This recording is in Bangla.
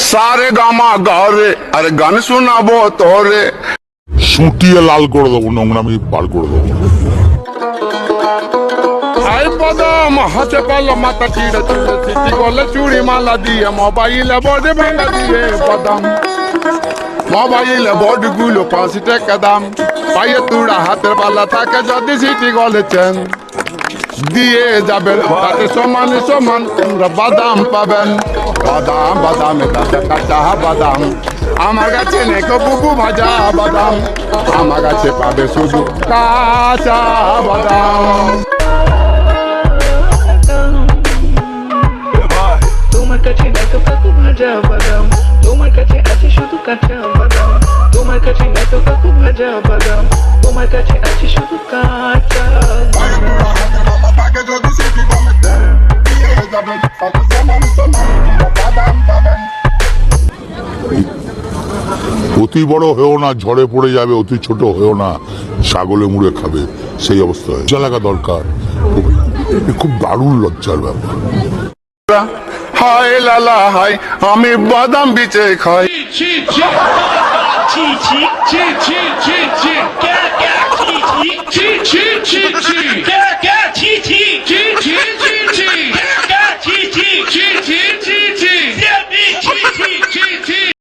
সারে গামা গারে আরে গান শোনাবো তোরে, সুটিয়ে লাল করে দেবো, নোংরামি বার করে দেবো। আই বাদাম হাতে পাল্লা মাথা চিড়ে চিড়ে চিঠি গলে চুড়ি মালা দিয়ে মোবাইলে বোর্ডে ভাঙা দিয়ে বাদাম, মোবাইলে বোর্ড গুলো 5 টাকা দাম, পায়ে তুড়া হাতের পাল্লা থাকে যদি সিটি গলে চেন দিয়ে যাবেন তাতে সমান সমান তোমরা বাদাম পাবেন। বাদাম বাদামে কাঁচা কাঁচা বাদাম, আমার কাছে নেই বুবু ভাজা বাদাম, আমার কাছে পাবে শুধু কাঁচা বাদাম। তোমার কাছে এত কাকু ভাজা বাদাম, তোমার কাছে আছে শুধু কাঁচা বাদাম, তোমার কাছে এত কাকু ভাজা বাদাম, তোমার কাছে আছে শুধু কাঁচা অতি বড় হয়েও না, ঝড়ে পড়ে যাবে, অতি ছোট হয়েও না, ছাগলে মুড়ে খাবে, সেই অবস্থা হয়। লজ্জা লাগা দরকার, খুব দারুণ লজ্জার ব্যাপার। হায় লালা হায় আমি বাদাম বিচে খাই, ছি ছি ছি ছি ছি ছি ছি ছি ছি ছি ছি ছি ছি